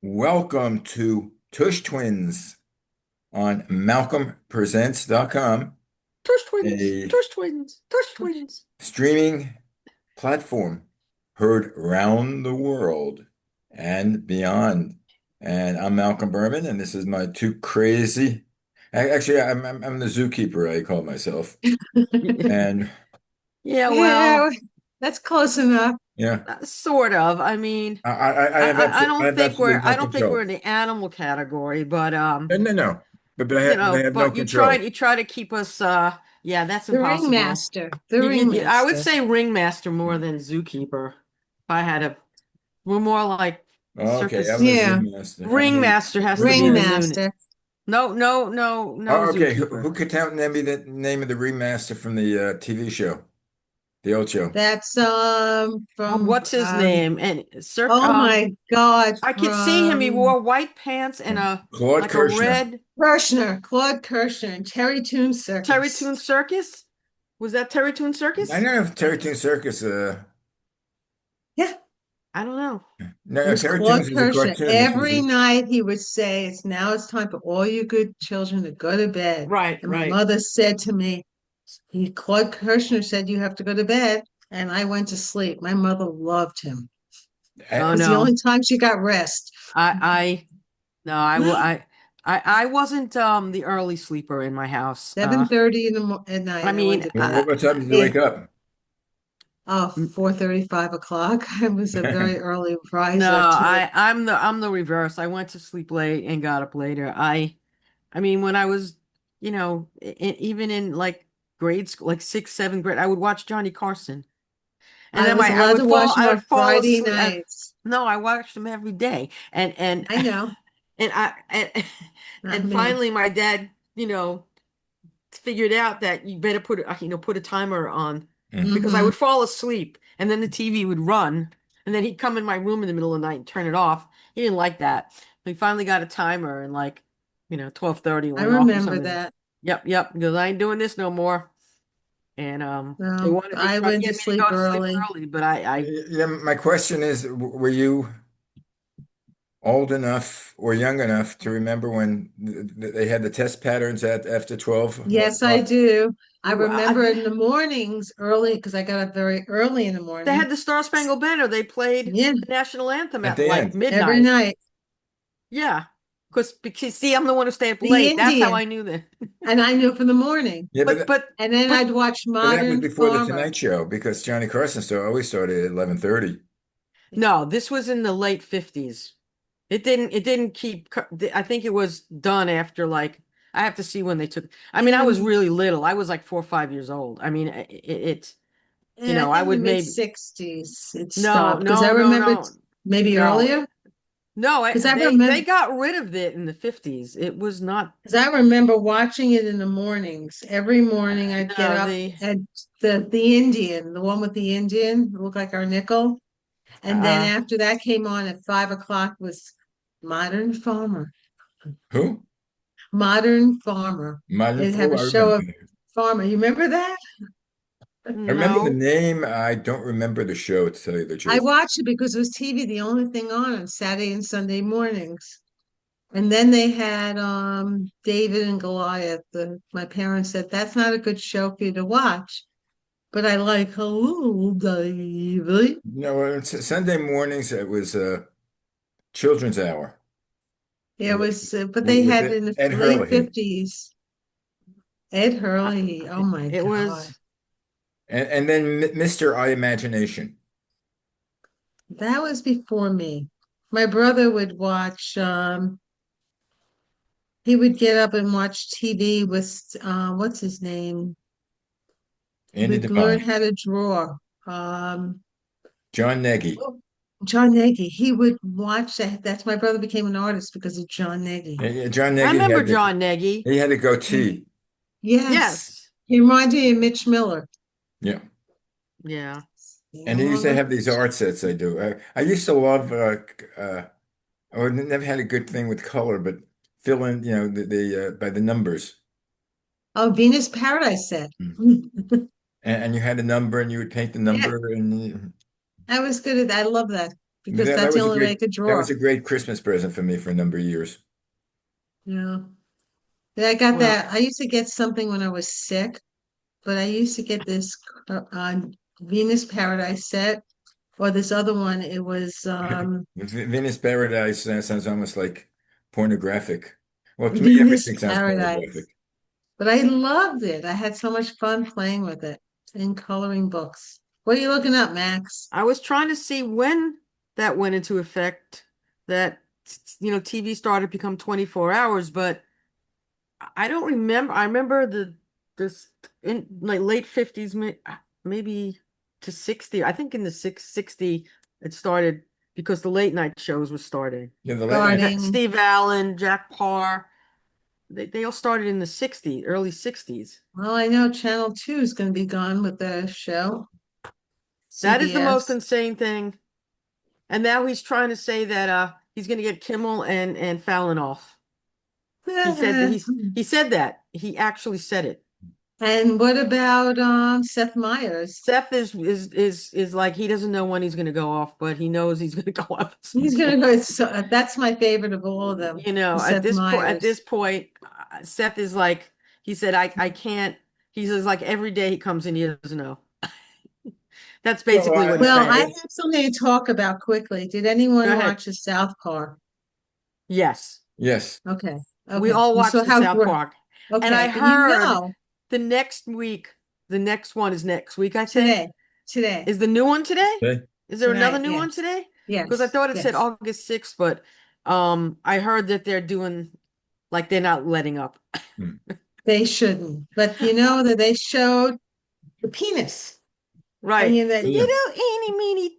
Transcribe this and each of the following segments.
Welcome to Tush Twins on MalcolmPresents.com, Tush twins, a tush twins, tush twins. streaming platform heard around the world and beyond. And I'm Malcolm Berman, and this is my two crazy. Actually, I'm the zookeeper, I call myself. And Yeah, well, Yeah, that's close enough. yeah, sort of. I mean, I I, have I absolutely, I don't have think absolutely no I don't think we're control. in the animal category, but No. But I have no but control. you try to keep us yeah, that's The impossible. ringmaster, the I would ringmaster, say ringmaster more than zookeeper. If I had a we're more like Okay, I'm circus. the yeah, ringmaster. Ringmaster has to be the Ringmaster. noon. ringmaster. No Okay, zookeeper. who could tell me the name of the ringmaster from the TV show, the old show? That's from What's his name? And oh my God, I could see him. He from wore white pants and a Claude like a Kirshner. red Claude Kirshner, and Terry Toon Terry Circus. Toon Circus. Was that Terry Toon I Circus? don't know if Terry Toon Circus. Yeah, I don't know. it No, was Terry Claude Toons was a Kirshner. cartoon. This was Every night he would say, it's time for all you good children to go to bed. Right, And my right. mother said to me, Claude Kirshner said you have to go to bed. And I went to sleep. My mother loved him. Oh It was the no. only time she got rest. I no, I wasn't the early sleeper in my house. 7:30 at I night. I went mean, to bed. what time did you It, wake up? oh, 4:30, 5 o'clock. I was a very early no, riser too. I'm the reverse. I went to sleep late and got up later. I mean, when I was, even in like grade school, like sixth, seventh grade, I would watch Johnny Carson. And I then was allowed to watch him I on would fall Friday asleep. nights. No, I watched them every day. And I know, and I and, not and me. finally my dad, figured out that you better put a timer on because I Hmm. would fall asleep and then the TV would run and then he'd come in my room in the middle of the night and turn it off. He didn't like that. We finally got a timer and 12:30 I went off or remember something. that. Yep, because I ain't doing this no more. And they I tried to went to get me to sleep go to sleep early. early, but I Yeah, my question is, were you old enough or young enough to remember when they had the test patterns at after 12, 1 Yes, I o'clock do. I remember I in the mornings early because I got up very early in the they morning. had the Star Spangled Banner. They played Yeah, the national anthem at at the like end? every midnight. night. Yeah, because see, I'm the one who stayed up The late. That's how Indian, I knew that. and I knew for the morning. Yeah, But And then but I'd watch but that was Modern before the Farmer. Tonight Show because Johnny Carson show always started at 11:30. no, this was in the late 50s. It didn't keep. I think it was done after I have to see when they took. I mean, I was In really little. I was like 4 or 5 years old. I mean, it's I I think the would mid maybe 60s it no stopped because I no no remember no maybe no earlier no. because I They remember got rid of it in the 50s. It was not. watching it in the mornings. Every morning I'd get No, up and the Indian, the one with the Indian, looked like our nickel. And then uh after that came on at 5 o'clock was Modern Farmer. Who? Modern Farmer. Modern They'd have Fool. a I show remember of that. farmer. You remember that? I remember the no. name. I don't remember the show, to tell you the I truth. watched it because it was TV, the only thing on Saturday and Sunday mornings. And then they had David and Goliath. My parents said that's not a good show for you to watch. But I like hello, David. No, it's Sunday mornings. It was Children's Hour It was, but they with had in the Ed late Hurley. 50s. Ed I, Hurley. Oh my it God. was. And then Mr. I Imagination. That was before me. My brother would watch, he would get up and watch TV with, what's his name? He Andy would learn Devine. how to draw. Um, John Nagy. oh, John Nagy. He would watch that. That's my brother became an artist because of John Nagy. Yeah, John I Nagy remember had John Nagy. a goatee. Yes. Yes. He reminded me of Mitch Miller. Yeah. Yeah. And he used to have these art sets I do. I used to love I never had a good thing with color, but fill in, the by the numbers. Oh, Venus Paradise set. Mm. And you had a number and you would paint the Yeah, number and I was good at that. I love that. because That that's the was a only way I great could that draw. was a great Christmas present for me for a number of years. Yeah. Yeah, I got Well, that. I used to get something when I was sick, but I used to get this Venus Paradise set or this other one. It was Venice Paradise sounds almost like pornographic. Well, to me, Venus everything sounds Paradise. pornographic. But I loved it. I had so much fun playing with it and coloring books. What are you looking up, Max? I was trying to see when that went into effect, that TV started to become 24 hours, but I don't remember. I remember this in like late 50s, maybe to 60. I think in the 60 it started because the late night shows were starting. Yeah, the late night. Starting. Steve Allen, Jack Parr, they all started in the 60s, early 60s. Well, I know Channel 2 is going to be gone with the show, That is the most CBS. insane thing. And now he's trying to say that he's going to get Kimmel and Fallon off. He said that he said that. He actually said it. And what about Seth Meyers? Seth is like he doesn't know when he's going to go off, but he knows he's going to go off at some He's gonna point. go. That's my favorite of all of them, At Seth this Meyers. point, Seth is like he said, I can't. He says like every day he comes in, he doesn't know. That's Well, basically what he's Well, I saying. have something to talk about quickly. Did Go anyone ahead. watch the South Park? Yes, yes. Okay, we okay. all You saw watched the how South great. Park, and I Okay, but heard the next week, the next one is next week, I think. today, today, Is the new one today? Okay. Is there another tonight, new one yes, today? Because I yes, thought it said yes. August 6th, but I heard that they're doing like they're not letting up. Hmm. They shouldn't, but you know that they showed the penis. And Right. you The know, Yeah. little eeny meeny.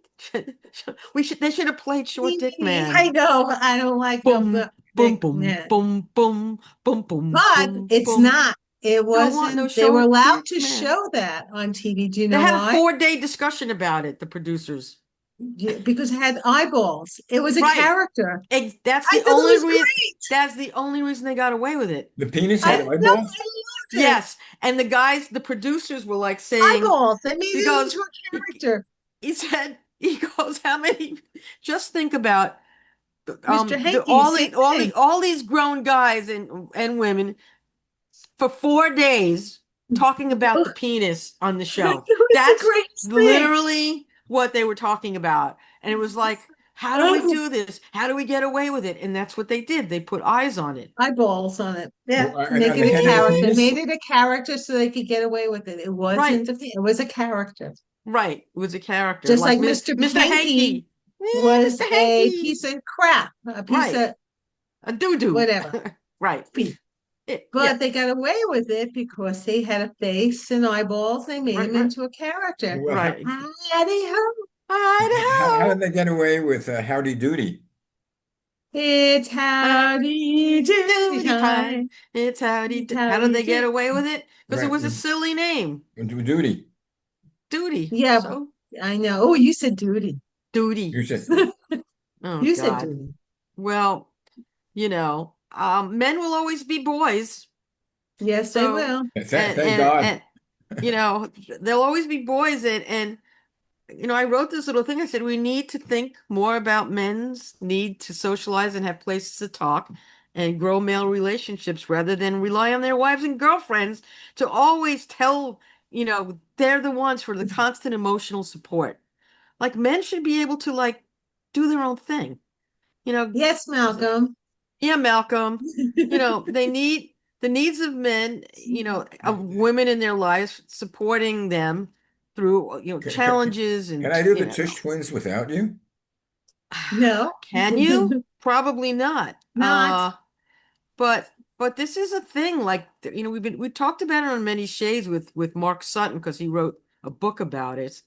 They should have played Short Dick I Man. know, I don't like no Boom, boom, big boom, men. boom, boom, boom, boom, But boom, it's boom. not. It Don't want no wasn't. They were Short allowed Dick to Man. show that on TV. Do you They know had a why? 4-day discussion about it, the producers. Yeah, because it had eyeballs. It was a Right. character. That's I the thought it only was reason great. that's the only reason they got away with it. The penis I had And know. I eyeballs? loved it. yes, and the guys, the producers were like saying, Eyeballs. They made he it goes, into a he, character. he said, he goes, how many? Just think about Mr. Hanky, same thing. all these grown guys and women for 4 days talking about the penis on the It show. was the That's greatest thing. literally what they were talking about, and it was like, how do we Oh, do this? How do we get away with it? And that's what they did. They put eyes on it. eyeballs on it. Yeah, Well, make on it the a head of the character. penis? Made it a character so they could get away with it. It Right. wasn't a, it was a character. Right. It was a character Just like like Mr. Mr. Hanky Hanky. Eh, was Mr. a piece Hanky. of crap, a piece Right. of A doo-doo. whatever. Right. Yeah. But they got away with it because they had a face and eyeballs. They made Right, him right, into a character. Well, right. Howdy ho. how Idaho. did they get away with Howdy Doody? It's howdy doody Duty time. time. It's howdy. It's How did howdy they get do. away with it? Because it Right. was a silly name. Doody. Duty. Yeah, So, I know. Oh, you said duty. duty. You said, Oh, You said God. duty. Well, men will always be boys. Yes, they So, will. thank God. and you know, they'll always be boys. And I wrote this little thing. I said, we need to think more about men's need to socialize and have places to talk and grow male relationships rather than rely on their wives and girlfriends to always tell, they're the ones for the constant emotional support. Like men should be able to like do their own thing. You know, Yes, Malcolm. yeah, Malcolm, they need the needs of men, of women in their lives, supporting them through, challenges Can and, I do the Tush twins without you? No, can you? Probably not. not. But this is a thing. Like, we talked about it on many shades with Mark Sutton because he wrote a book about it.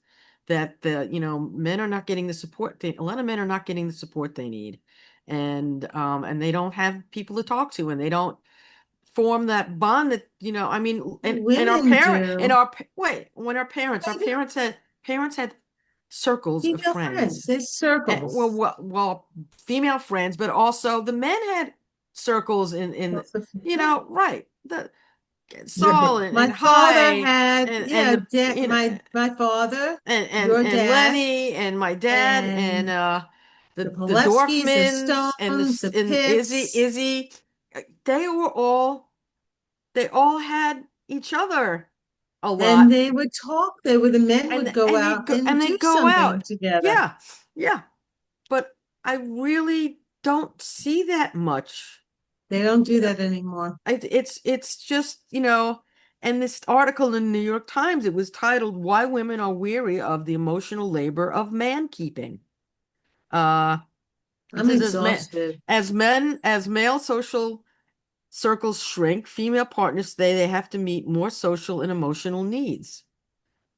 That men are not getting the support. A lot of men are not getting the support they need, and they don't have people to talk to, and they don't form that bond that I mean, and our Women parent and do. our wait when our They do. parents had circles of Female friends. friends. There's And, circles. female friends, but also the men had circles in Yeah. right, the Yeah, but Saul and My father Hi had, and yeah, the my father, and your dad, Lenny and my dad and and The the Pilevskis, the Dorfmans Stones, the and Pitts, Izzy, they were all they all had each other a and lot, they would talk. The men would go out and and do they'd go something out. together. Yeah, yeah. But I really don't see that much. They don't You do know, that anymore. it's just, and this article in the New York Times, it was titled "Why Women Are Weary of the Emotional Labor of Man Keeping." Uh, it I'm says exhausted. as male social circles shrink, female partners say they have to meet more social and emotional needs.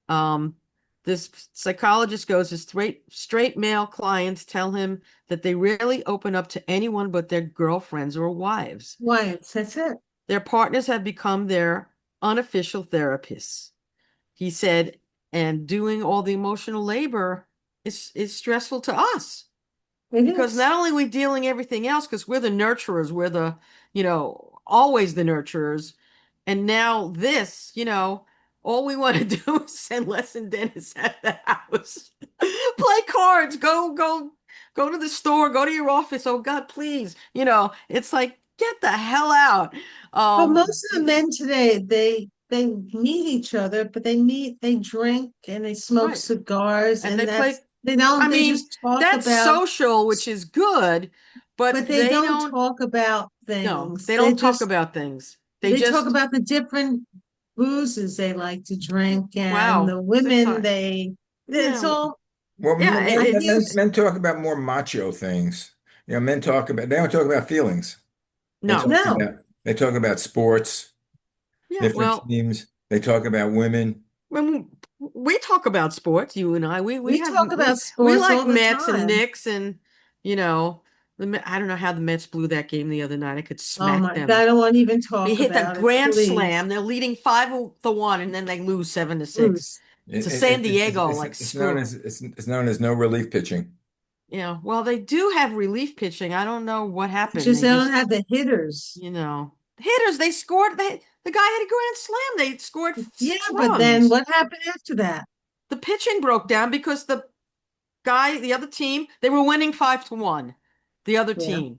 Um, this psychologist goes, his straight male clients tell him that they rarely open up to anyone but their girlfriends or wives. Why? That's it. Their partners have become their unofficial therapists. He said, and doing all the emotional labor is stressful to us It because not is. only are we dealing everything else, because we're the nurturers, we're the, always the nurturers. And now this, all we want to do is send less than Dennis at the house. Play cards, go to the store, go to your office. Oh God, please. It's like, get the hell out. But Um, most of the men today, they meet each other, but they drink and they smoke right. cigars, And they and play, I they mean, just talk that's about, social, which is good, but but they they don't don't, talk about no, things. they don't talk about things. They They talk just, about the different boozes they like to drink and wow, the it's women like, it's yeah, all. Well, yeah, I hear men talk about more macho things. Men talk about, they don't talk about feelings. They no, talk no, about, they talk about sports, yeah, different well, teams. They talk about women. when we talk about sports, you and I, we we have, talk about we sports like all the Mets and time. Knicks and, you know, I don't know how the Mets blew that game the other night. I could Oh smack my God, I them. don't want to even They talk hit that about it, grand please. slam. They're leading 5-1, and then they lose 7-6 Bruce. to San Diego like It's known spoon. as it's known as no relief pitching. Well, they do have relief pitching. I don't know what It's happened. just They they don't just, have the hitters. hitters, they scored. The guy had a grand slam. They scored Yeah, six but then runs. what happened after that? The pitching broke down because the other team, they were winning 5-1. The other Yeah. team.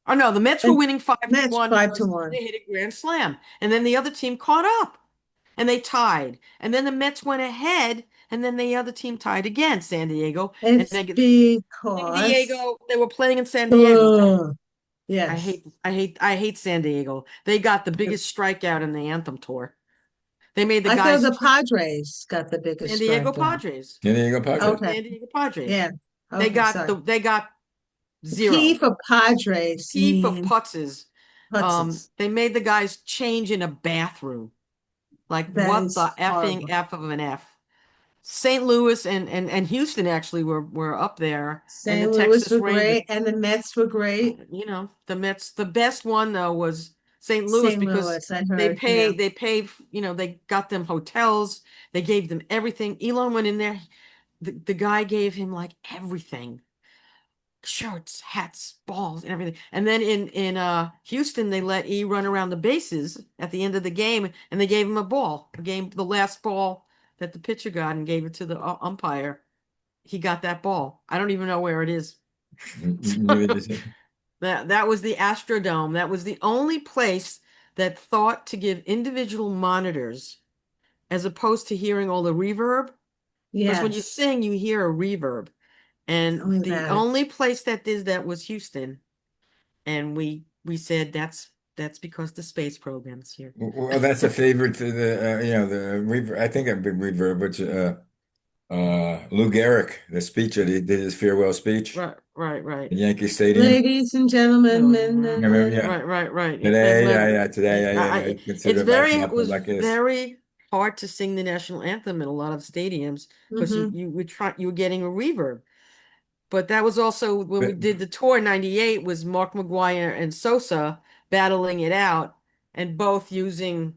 Oh no, the Mets were And winning five to Mets one five to because one. they hit a grand slam. And then the other team caught up and they tied. And then the Mets went ahead and then the other team tied again, San Diego. And It's they get San because Diego, they were playing in San Diego. ugh, I yes. hate I hate San Diego. They got the biggest strikeout in the Anthem tour. They made the I thought guys the Padres got the San biggest Diego strikeout. Padres. San Diego Padres. Okay. San Diego Padres. Yeah. Okay, sorry. They got The P zero. for Padres P for mean putzes. putzes. They made the guys change in a bathroom. Like That what is the effing horrible. F of an F. St. Louis and Houston actually were up there, and the St. Louis Texas were Rangers. great and the Mets were great. The Mets. The best one though was St. Louis St. because Louis, I heard. Yeah. they paid, they got them hotels, they gave them everything. Elon went in there, the guy gave him like everything. Shirts, hats, balls, and everything. And then in Houston, they let E run around the bases at the end of the game, and they gave him a ball. The last ball that the pitcher got, and gave it to the umpire. He got that ball. I don't even know where it is. Neither does it. That was the Astrodome. That was the only place that thought to give individual monitors as opposed to hearing all the reverb. Because when you Yes. sing, you hear a reverb. Tell And me the about it. only place that did that was Houston. And we said that's because the space program's here. Well, that's a favorite to the the reverb. I think a big reverb, which Lou Gehrig, the speech that he did, his farewell speech Right, right, right. at Yankee Stadium. Ladies and gentlemen, men No, and Remember, women. yeah, right. today, Yeah, today, I it's consider very myself it was like this. very hard to sing the national anthem in a lot of stadiums because Hmm. you were getting a reverb. But that was also when we But, did the tour in '98 was Mark McGuire and Sosa battling it out and both using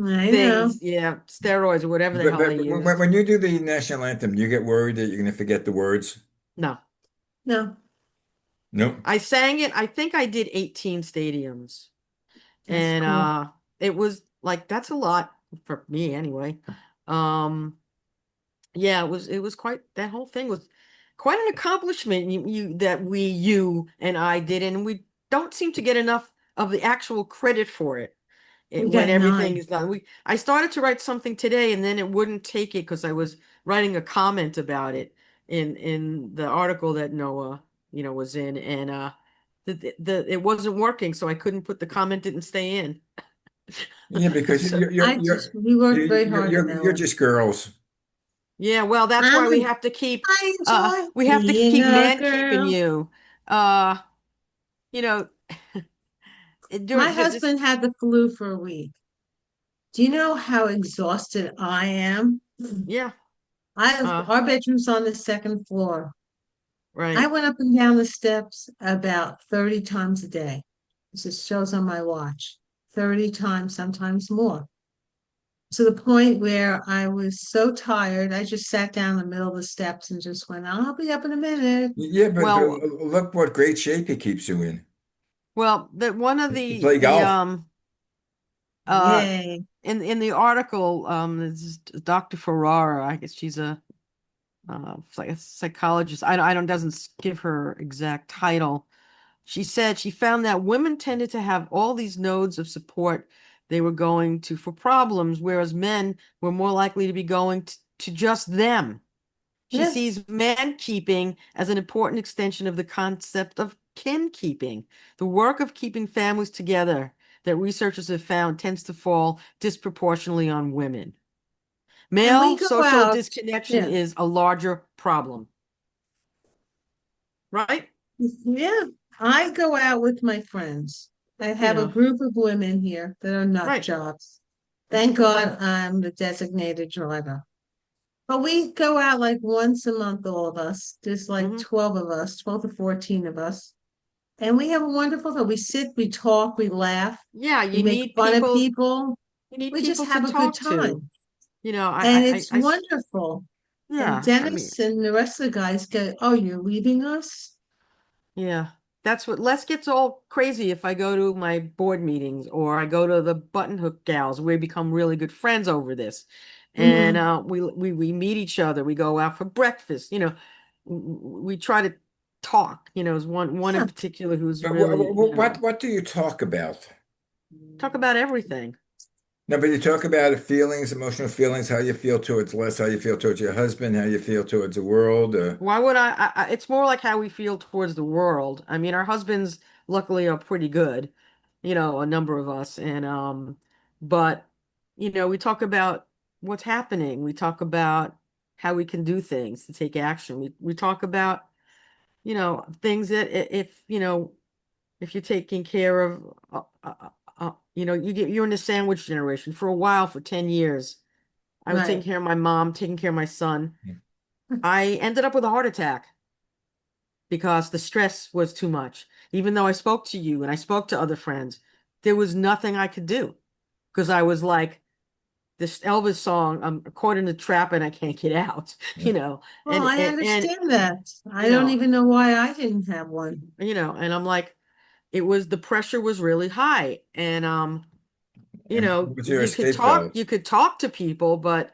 I know. things, steroids or whatever the hell they used. when you do the national anthem, do you get worried that you're going to forget the words? No. No, No. I sang it, I think I did 18 stadiums. that's And cool. it was like that's a lot for me anyway. Um yeah, it was quite that whole thing was quite an accomplishment you and I did, and we don't seem to get enough of the actual credit for it. We When got everything nine. is done. I started to write something today, and then it wouldn't take it because I was writing a comment about it in the article that Noah, was in, and it wasn't working, so I couldn't put the comment didn't stay in. Yeah, because So We worked very hard on that you're one. just girls. yeah, well, that's I'm why a, I enjoy we have to being keep a man keeping girl. you. Uh, you know, My just husband had the flu for a week. Do you know how exhausted I am? yeah, uh, Our bedroom's on the second floor. I right. went up and down the steps about 30 times a day. This just shows on my watch. 30 times, sometimes more. To the point where I was so tired, I just sat down in the middle of the steps and just went, I'll be up in a minute. Yeah, but Well, look what great shape he keeps you in. that one of You play the golf. uh Yay. in the article, this is Dr. Ferrara. I guess she's like a psychologist. I don't doesn't give her exact title. She said she found that women tended to have all these nodes of support they were going to for problems, whereas men were more likely to be going to just them. She Yeah. sees man keeping as an important extension of the concept of kin keeping, the work of keeping families together that researchers have found tends to fall disproportionately on women. And we Male go social out. disconnection Yeah. is a larger problem, right? Yeah. I go out with my friends. I You have a know, group of women here that are nut right. jobs. Thank God I'm the designated driver. But we go out like once a month, all of us. There's like Hmm. 12 of us, 12 to 14 of us. And we have a wonderful time. We sit, we talk, we laugh, Yeah, we make fun of people. you need We just people to have a good talk to. time. And it's I wonderful. And yeah, I mean, Dennis and the rest of the guys go, oh, you're leaving us? yeah, that's what Les gets all crazy if I go to my board meetings or I go to the button hook gals. We become really good friends over this. And Hmm. we meet each other. We go out for breakfast. We try to talk. There's one in Yeah. particular who's But really, what do you talk about? talk about everything. No, but you talk about feelings, emotional feelings, how you feel towards Les, how you feel towards your husband, how you feel towards the world. Why would it's more like how we feel towards the world. I mean, our husbands luckily are pretty good, a number of us. And but we talk about what's happening. We talk about how we can do things to take action. We talk about, things that if you're taking care of you're in the sandwich generation. For a while, for 10 years, I was taking Right. care of my mom, taking care of my son. I ended up with a heart attack because the stress was too much. Even though I spoke to you and I spoke to other friends, there was nothing I could do because I was like this Elvis song, I'm caught in a trap and I can't get out, Yeah. Well, I and understand that. I you don't know, even know why I didn't have one. and I'm like, the pressure was really high. And And what's your escape valve? you could talk to people, but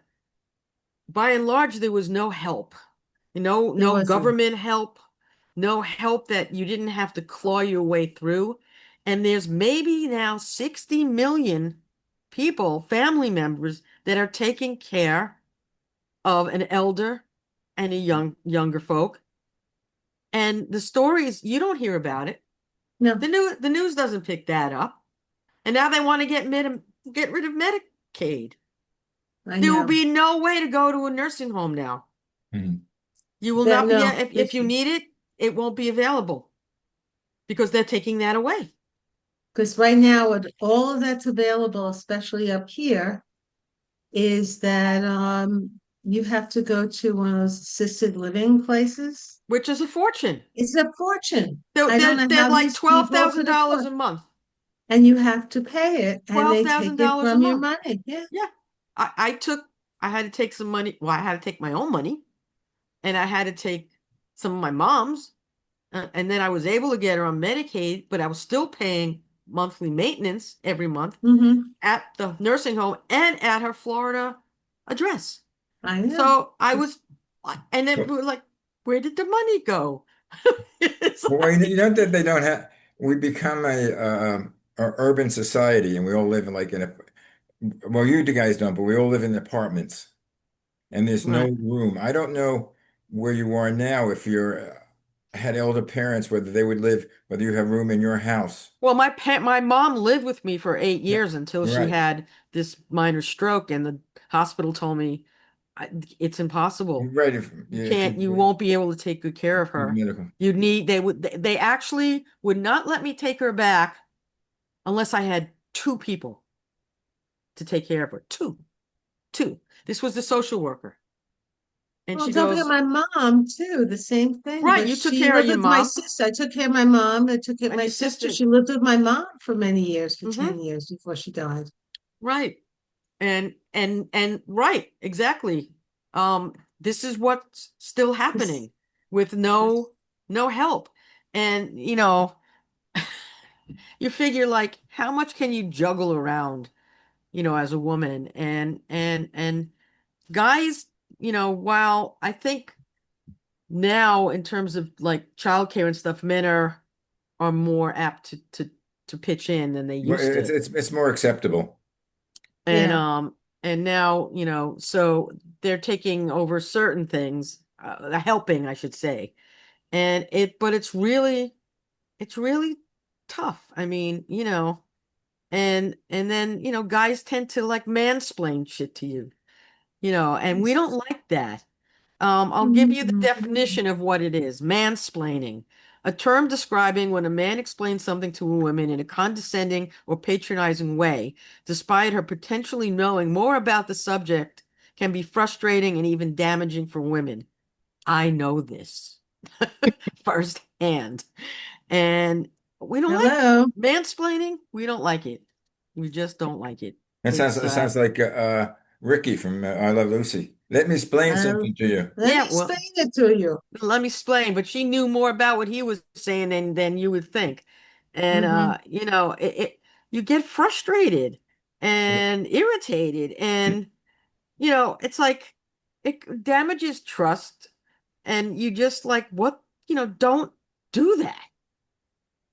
by and large, there was no help. There No wasn't. government help, no help that you didn't have to claw your way through. And there's maybe now 60 million people, family members, that are taking care of an elder and younger folk. And the stories, you don't hear about it. No, The news doesn't pick that up. And now they want to get rid of Medicaid. I There will know. be no way to go to a nursing home now. Mhm. You will That not be, no, if you need it, it won't be available because they're taking that away. because right now with all of that's available, especially up here, is that you have to go to one of those assisted living places. Which is a fortune. It's a fortune. They're, I don't they're, know they're how like these people could $12,000 afford, a month. and you have to pay it, and they take it $12,000 a from your month. money. Yeah. Yeah. I took, I had to take some money. Well, I had to take my own money and I had to take some of my mom's. And then I was able to get her on Medicaid, but I was still paying monthly maintenance every month Hmm. at the nursing home and at her Florida address. I know. So I was, and then we Well, were like, Where did the money go? It's Well, you like, know that they don't have. We become a urban society, and we all live in like in a. Well, you guys don't, but we all live in apartments, and there's no right. room. I don't know where you are now. If you're had elder parents, whether they would live, whether you have room in your house. Well, my mom lived with me for 8 years until she Right, had this minor stroke, and the hospital told me it's impossible. right. You If can't, you you won't be able to take good care of her. medical. They actually would not let me take her back unless I had two people to take care of her. Two. This was the social worker. And Well, she don't forget goes, my mom too, the same thing. right, But you took she care of lived your with my mom sister. I took care of my mom. I took care of and my your sister. sister. She lived with my mom for many years, for Hmm. 10 years before she died. Right. And right, exactly. This is what's still This, happening with this, no help. And you figure like how much can you juggle around, as a woman and guys, while I think now in terms of like childcare and stuff, men are more apt to pitch in than they Well, used to. it's more acceptable. And yeah, um and now, so they're taking over certain things, helping, I should say. But it's really tough. I mean, and then, guys tend to like mansplain shit to you, and we don't it's, like that. I'll give you the mhm. definition of what it is. Mansplaining, a term describing when a man explains something to a woman in a condescending or patronizing way, despite her potentially knowing more about the subject, can be frustrating and even damaging for women. I know this firsthand. And we don't like Hello. mansplaining. We don't like it. We just don't like it. It's It sounds like Ricky from I Love Lucy. Let me explain Uh, something to you. Let me Yeah, well, explain it to you. let me explain, but she knew more about what he was saying than you would think. And Hmm. you get frustrated and irritated and it's like it damages trust and you just like what, don't do that.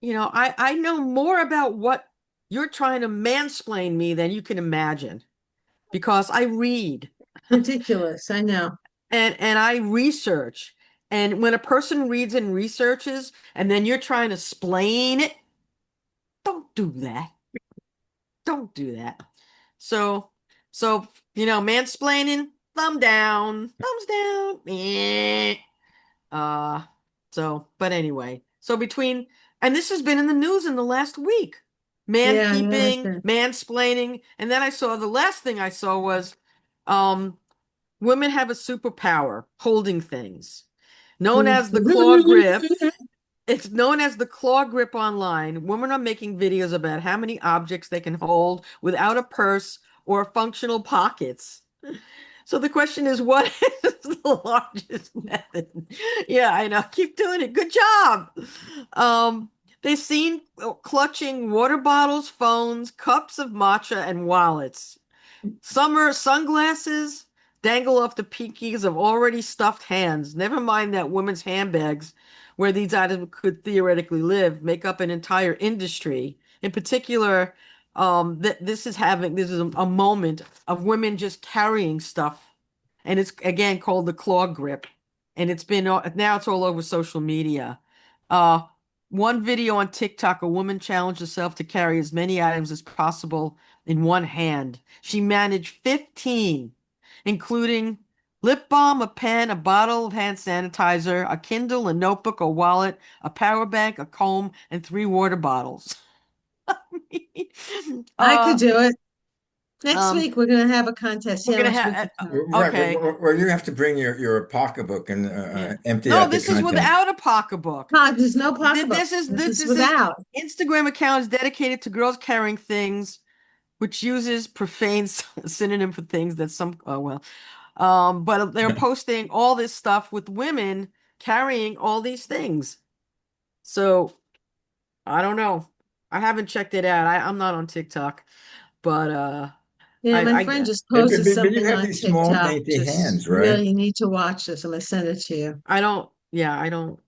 I know more about what you're trying to mansplain me than you can imagine because I read Ridiculous, I know. and I research. And when a person reads and researches, and then you're trying to explain it, don't do that. Don't do that. So, so mansplaining, thumbs down. Eh. Uh, but anyway, and this has been in the news in the last week. Man Yeah, I keeping, understand. mansplaining, and then the last thing I saw was, um, women have a superpower, holding things. Known as the claw grip. It's known as the claw grip online. Women are making videos about how many objects they can hold without a purse or functional pockets. So the question is, what is the largest method? Yeah, I know. Keep doing it. Good job. Um, they've seen clutching water bottles, phones, cups of matcha, and wallets. Summer sunglasses dangle off the pinkies of already stuffed hands. Never mind that women's handbags, where these items could theoretically live, make up an entire industry. In particular, this is a moment of women just carrying stuff, and it's again called the claw grip, and now it's all over social media. Uh, One video on TikTok, a woman challenged herself to carry as many items as possible in one hand. She managed 15, including lip balm, a pen, a bottle of hand sanitizer, a Kindle, a notebook, a wallet, a power bank, a comb, and 3 water bottles. I could uh, do it. Next um, week, we're going to have a contest. See we're how gonna much we can have, carry. Right. okay, Well, you have to bring your pocketbook and yeah. empty No, out the this is contents. without a pocketbook. There's no pocketbook. This is This is without. Instagram account is dedicated to girls carrying things, which uses profane synonym for things that some, oh well. But they're posting all this stuff with women carrying all these things. So I don't know. I haven't checked it out. I'm not on TikTok, but Yeah, my friend I just posted But you something have on these small, TikTok. dainty Just hands, right? really, you need to watch this. I'm going to send it to you. I don't. Yeah, I don't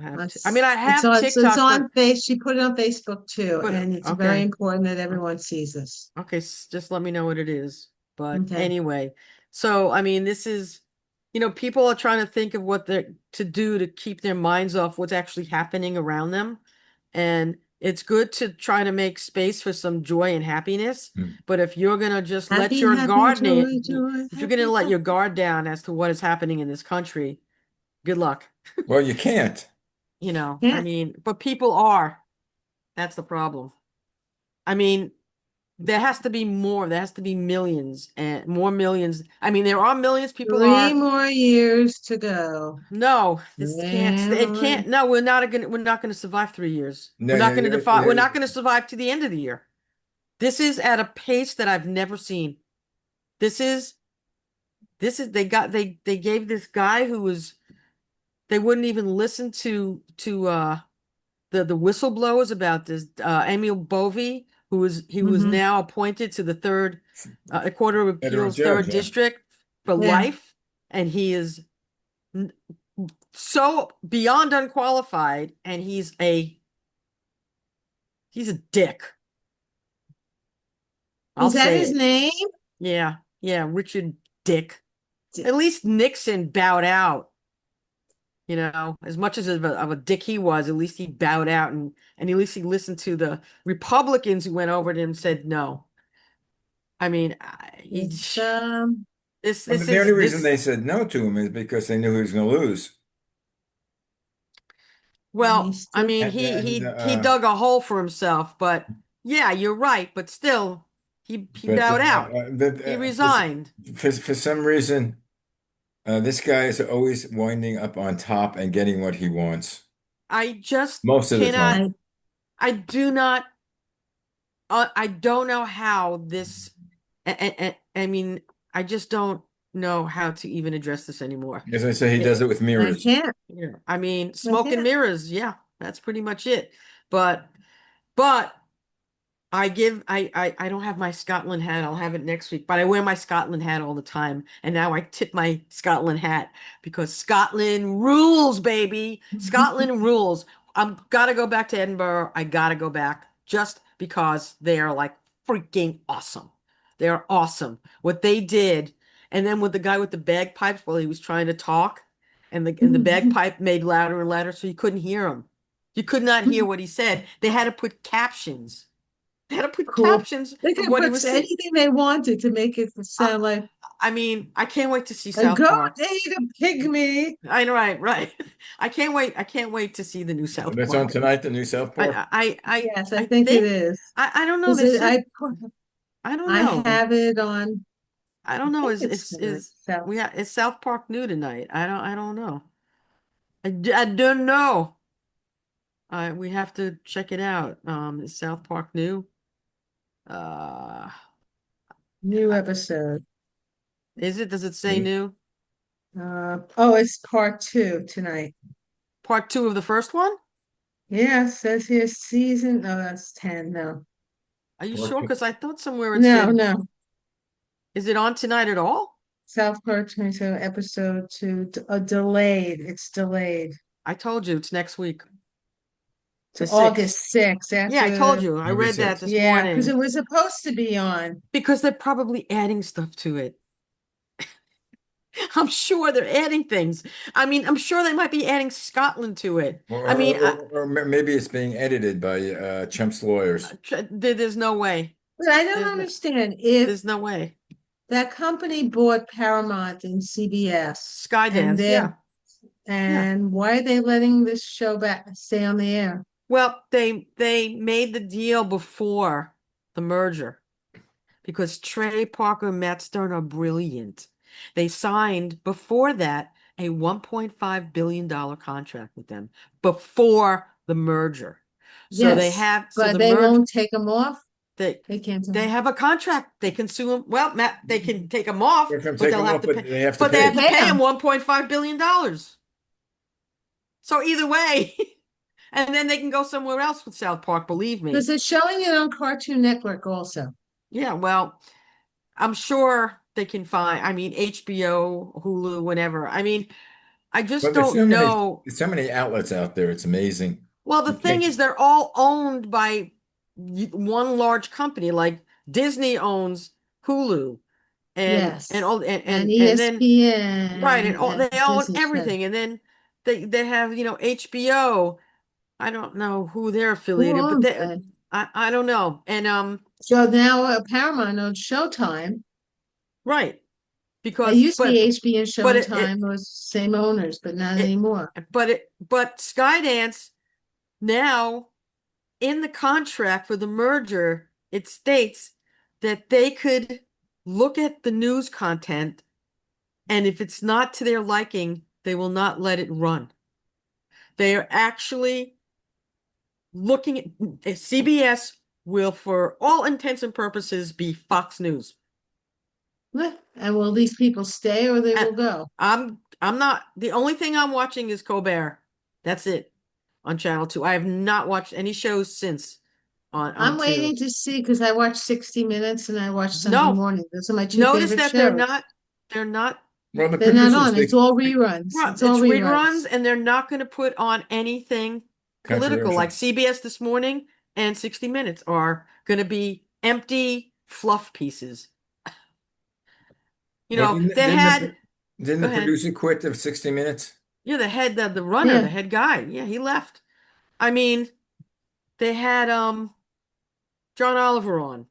have to. I mean, It's I it's have on so it's TikTok, on face. She put it on Facebook too, but and it's very okay. important that everyone sees this. Okay, just let me know what it is. But Okay. anyway, so I mean, this is, people are trying to think of what they're to do to keep their minds off what's actually happening around them. And it's good to try to make space for some joy and happiness. Hmm. But if you're gonna just let Happy, your happy, guard joy, if joy, you're gonna happy, let your happy. guard down as to what is happening in this country, good luck. Well, you can't. I Yeah, mean, but people are. That's the problem. I mean, there has to be more. There has to be millions and more millions. I mean, there are millions. People 3 more years to go. no, this can't Three stay. It more. can't. No, we're not gonna survive 3 years. No, no, We're not gonna survive to the end of the year. This is at a pace that I've never seen. This is, they gave this guy who was, they wouldn't even listen to the whistleblowers about this Emil Bovey, he was Hmm. now appointed to the third Court of federal Appeals judge, third yeah. district for Yeah. life, and he is n- so beyond unqualified, and he's a dick. I'll Is that say his it. name? Yeah, yeah, Richard Dick. D- At least Nixon bowed out. As much as of a dick he was, at least he bowed out, and at least he listened to the Republicans who went over to him and said no. I mean, It's I mean, the only reason they said no to him is because they knew he was going to lose. and well, he's I still mean, And he dug a hole for himself, but yeah, you're right, but still, he but bowed out. He resigned. for some reason, this guy is always winding up on top and getting what he wants I just most of the cannot, time. I I do not, I don't know how this, I mean, I just don't know how to even address this anymore. As I say, he does It, it with I mirrors. can't. I mean, I smoke and can't. mirrors, yeah, that's pretty much it. But, but I don't have my Scotland hat. I'll have it next week, but I wear my Scotland hat all the time. And now I tip my Scotland hat because Scotland rules, baby. Scotland rules. I'm gotta go back to Edinburgh. I gotta go back just because they are like freaking awesome. They're awesome. What they did, and then with the guy with the bagpipes while he was trying to talk, and the bagpipe made louder and louder, so you couldn't hear him. You could not hear what he said. They had to put captions. They had to put Cool. captions They of could what he put was saying. anything they wanted to make it I, sound like I mean, I can't wait to see a South goat Park. ate a pygmy. I know, right, right. I can't wait. I can't wait to see the new South That's on Park. tonight, the new South Park. Yes, I I think it think is. I don't know. Is They it? said I don't I know. have it on. I I don't know. think it's tonight. So Is South Park new tonight? I don't know. I don't know. We have to check it out. Is South Park new? Uh, new episode. is it? Does it say Yeah. new? Oh, it's part two tonight. Part two of the first one? Yeah, it says here season. Oh, that's 10. No, Are you Park sure? Because I thought somewhere it no, said, no. is it on tonight at all? South Park 22 episode two, delayed. It's delayed I told you it's next week, to the 6th. August 6th Yeah, I told after. you. I August read that 6th. this Yeah, because morning it was supposed to be on. because they're probably adding stuff to it. I'm sure they're adding things. I mean, I'm sure they might be adding Scotland to it. I mean, Maybe it's being edited by Chump's lawyers. there's no way. But I don't There's no, understand if there's no way. that company bought Paramount and CBS, and Skydance, then yeah, yeah. and why are they letting this show back stay on the air? Well, they made the deal before the merger, because Trey Parker and Matt Stern are brilliant. They signed before that a $1.5 billion contract with them before the merger. Yes, So but the they merge won't take them off. they They can't. they have a contract. They can sue them. Well, Matt, they can take them off, They're going to but take they'll them have off, to but pay, they have to but they have pay. to Pay pay him them $1.5 billion. So either way, and then they can go somewhere else with South Park, believe because me. they're showing it on Cartoon Network also. Yeah, well, I'm sure they can find, I mean, HBO, Hulu, whatever. I mean, I just Well, there's don't know. so many outlets out there. It's amazing. Well, the You thing can't. is, they're all owned by one large company. Like Disney owns Hulu, and Yes. all And and then right, and ESPN all and they own Disney Channel. everything, and then they have HBO. I don't know who they're Who affiliated, but owns they that? I don't know. And So now Paramount owns Showtime. right, It because used to be HBO and but Showtime was same owners, but not it anymore. but Skydance now, in the contract for the merger, it states that they could look at the news content, and if it's not to their liking, they will not let it run. They are actually looking at CBS will, for all intents and purposes, be Fox News. And will these people stay or they And will go? I'm not the only thing I'm watching is Colbert. That's it on Channel 2. I have not watched any shows since on I'm 2. waiting to see because I watch 60 Minutes and I watch Sunday No, Morning. Those are my two notice favorite that shows. they're not Well, the They're not producers on. It's they all reruns. It's all it's reruns, reruns. and they're not going to put on anything political. controversial. Like CBS This Morning and 60 Minutes are going to be empty fluff pieces. Well, They had, didn't go the ahead. producer quit of 60 Minutes? Yeah, the runner, Yeah. the head guy. Yeah, he left. I mean, they had John Oliver on.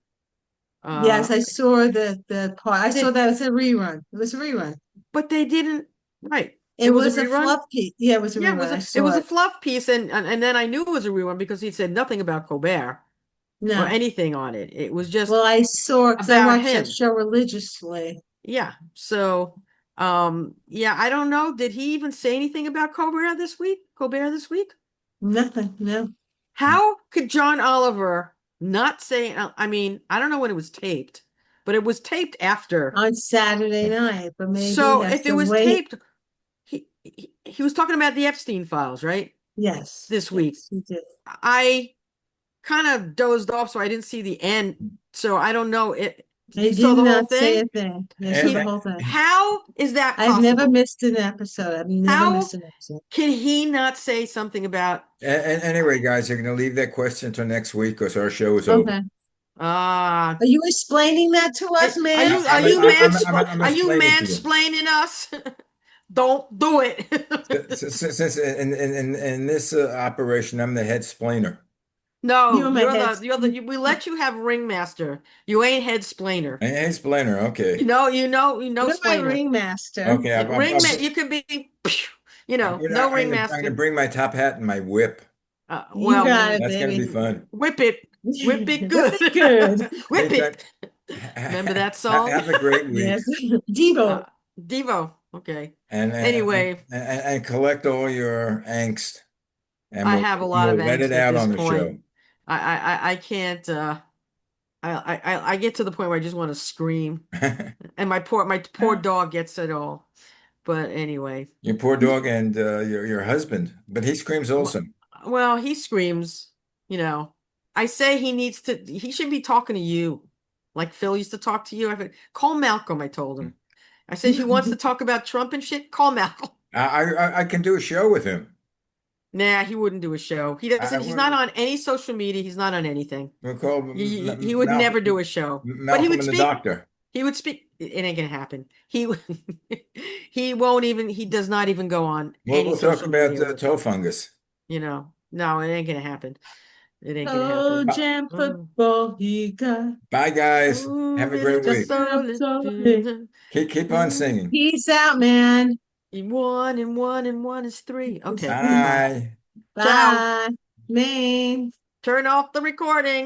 Yes, Uh, I saw the part. I saw did that it's a rerun. It was a rerun. but they didn't, right. It It was a was a rerun. fluff piece. Yeah, it was a Yeah, rerun. I it saw was a it. fluff piece, and then I knew it was a rerun because he said nothing about Colbert or No. anything on it. It was just Well, I saw it because I about watched that him. show religiously. Yeah. So, yeah, I don't know. Did he even say anything about Colbert this week? Colbert this week? Nothing. No. How could John Oliver not say? I mean, I don't know when it was taped, but it was taped after. On Saturday night, but maybe he So has if it to was wait. taped, he was talking about the Epstein files, right? Yes. This week. Yes, he did. I kind of dozed off, so I didn't see the end. So I don't know it. He You saw did the whole not say thing? a thing. I saw And the He, whole thing. how is that I've never possible? missed an episode. I've never How missed an episode. can he not say something about, anyway, guys, you're going to leave that question until next week because our show is over. Okay. uh, Are you explaining that to us, man? are you explaining to you. mansplaining us? Don't do it. Since in this operation, I'm the head splainer. You No, in my head. we let you have ringmaster. You ain't head splainer. Head explainer, okay. You know You're my splainer. ringmaster. Okay, You could be, no I'm gonna ringmaster. bring my top hat and my whip. You got it, That's gonna be baby. fun. Whip it Whip good, it good. whip Hey, it. Remember that song? have a great week Yes. Devo. Uh, Devo. Okay. and Anyway, and collect all your angst and I have a lot of we'll let it angst at out this on the point. show. I can't. I get to the point where I just want to scream, and my poor dog gets it all. But anyway, Your poor dog and your husband, but he screams well, also. he screams. You know, I say he needs to. He should be talking to you, like Phil used to talk to you. Call Malcolm. I told him. I said he wants to talk about Trump and shit. Call Malcolm. I can do a show with him. Nah, he wouldn't do a show. He I doesn't. He's not will on any social media. He's not on anything. we'll call He would never do a show. But he Malcolm would and the speak. doctor. He would speak. It ain't gonna happen. He won't even. He does not even go on any We'll talk social about media with. toe fungus. No, it ain't gonna happen. It ain't gonna Oh, happen. Bye, jam Oh, football, he got bye, guys. oh, Have a great Mr. week. absolutely. Solitude. Keep on singing. Peace out, man. One and one and one is three. Okay, bye. Bye. Ciao. Bye. Maine. Turn off the recording.